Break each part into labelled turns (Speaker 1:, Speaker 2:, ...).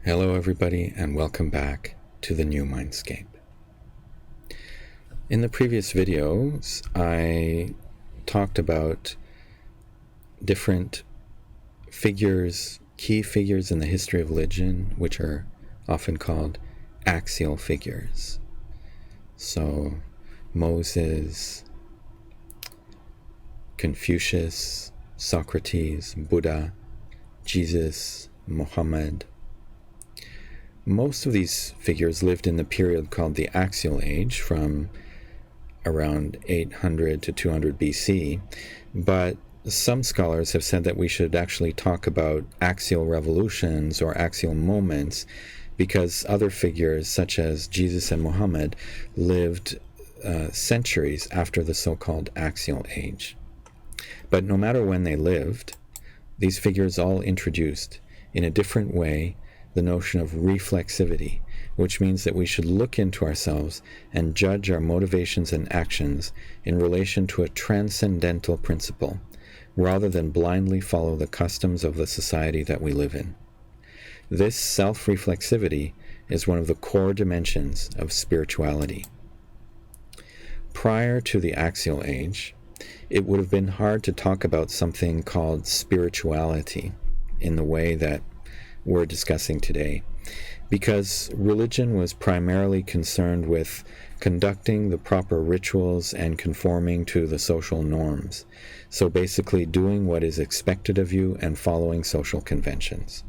Speaker 1: Hello everybody, and welcome back to the New Mindscape. In the previous videos, I talked about different figures, key figures in the history of religion, which are often called axial figures. So, Moses, Confucius, Socrates, Buddha, Jesus, Muhammad. Most of these figures lived in the period called the Axial Age, from around 800 to 200 BC, but some scholars have said that we should actually talk about axial revolutions or axial moments because other figures such as Jesus and Muhammad lived centuries after the so-called Axial Age. But no matter when they lived, these figures all introduced, in a different way, the notion of reflexivity, which means that we should look into ourselves and judge our motivations and actions in relation to a transcendental principle, rather than blindly follow the customs of the society that we live in. This self-reflexivity is one of the core dimensions of spirituality. Prior to the Axial Age, it would have been hard to talk about something called spirituality in the way that we're discussing today, because religion was primarily concerned with conducting the proper rituals and conforming to the social norms. So basically doing what is expected of you and following social conventions.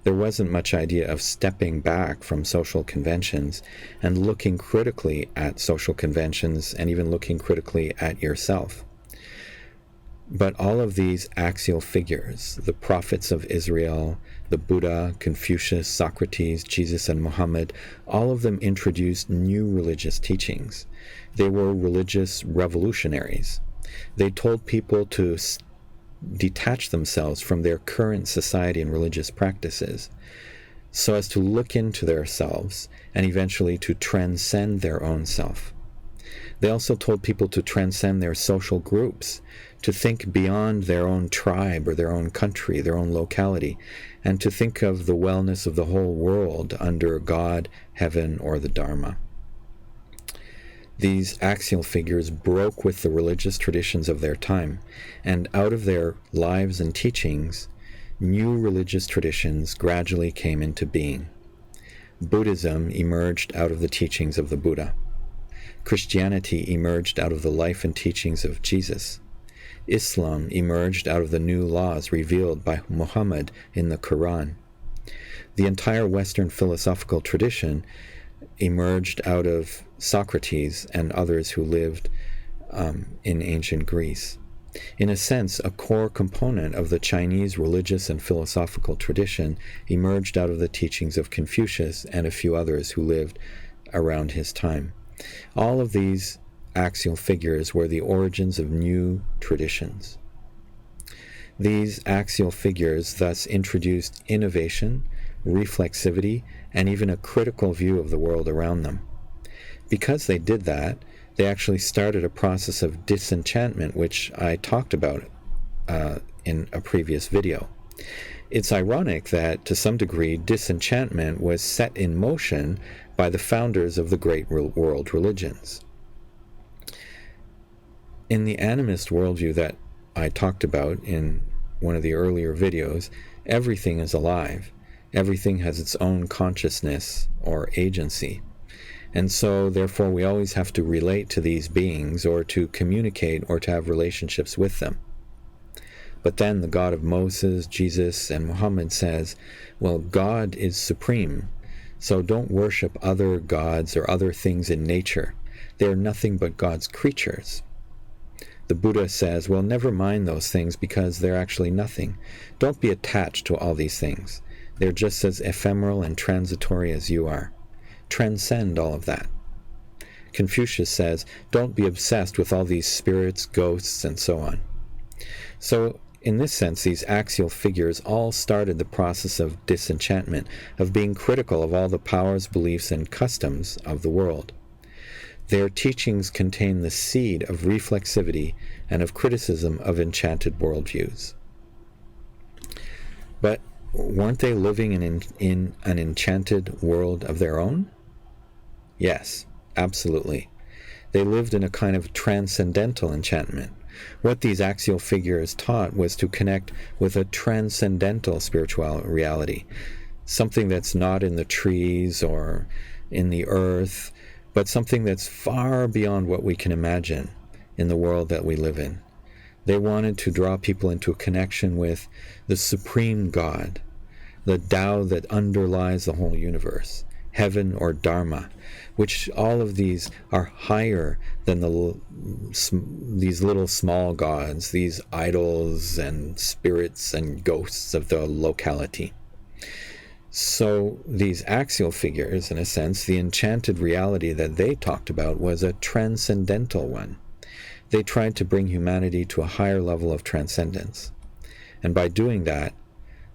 Speaker 1: There wasn't much idea of stepping back from social conventions and looking critically at social conventions and even looking critically at yourself. But all of these axial figures, the prophets of Israel, the Buddha, Confucius, Socrates, Jesus, and Muhammad, all of them introduced new religious teachings. They were religious revolutionaries. They told people to detach themselves from their current society and religious practices, so as to look into themselves and eventually to transcend their own self. They also told people to transcend their social groups, to think beyond their own tribe or their own country, their own locality, and to think of the wellness of the whole world under God, heaven, or the Dharma. These axial figures broke with the religious traditions of their time, and out of their lives and teachings, new religious traditions gradually came into being. Buddhism emerged out of the teachings of the Buddha. Christianity emerged out of the life and teachings of Jesus. Islam emerged out of the new laws revealed by Muhammad in the Quran. The entire Western philosophical tradition emerged out of Socrates and others who lived in ancient Greece. In a sense, a core component of the Chinese religious and philosophical tradition emerged out of the teachings of Confucius and a few others who lived around his time. All of these axial figures were the origins of new traditions. These axial figures thus introduced innovation, reflexivity, and even a critical view of the world around them. Because they did that, they actually started a process of disenchantment, which I talked about in a previous video. It's ironic that, to some degree, disenchantment was set in motion by the founders of the great world religions. In the animist worldview that I talked about in one of the earlier videos, everything is alive. Everything has its own consciousness or agency. And so, therefore, we always have to relate to these beings or to communicate or to have relationships with them. But then the God of Moses, Jesus, and Muhammad says, well, God is supreme, so don't worship other gods or other things in nature. They are nothing but God's creatures. The Buddha says, well, never mind those things because they're actually nothing. Don't be attached to all these things. They're just as ephemeral and transitory as you are. Transcend all of that. Confucius says, don't be obsessed with all these spirits, ghosts, and so on. So, in this sense, these axial figures all started the process of disenchantment, of being critical of all the powers, beliefs, and customs of the world. Their teachings contain the seed of reflexivity and of criticism of enchanted worldviews. But weren't they living in an enchanted world of their own? Yes, absolutely. They lived in a kind of transcendental enchantment. What these axial figures taught was to connect with a transcendental spiritual reality, something that's not in the trees or in the earth, but something that's far beyond what we can imagine in the world that we live in. They wanted to draw people into a connection with the supreme God, the Tao that underlies the whole universe, heaven or Dharma, which all of these are higher than these little small gods, these idols and spirits and ghosts of the locality. So these axial figures, in a sense, the enchanted reality that they talked about was a transcendental one. They tried to bring humanity to a higher level of transcendence. And by doing that,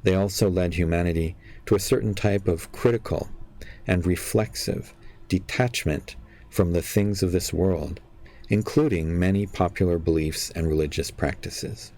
Speaker 1: they also led humanity to a certain type of critical and reflexive detachment from the things of this world, including many popular beliefs and religious practices.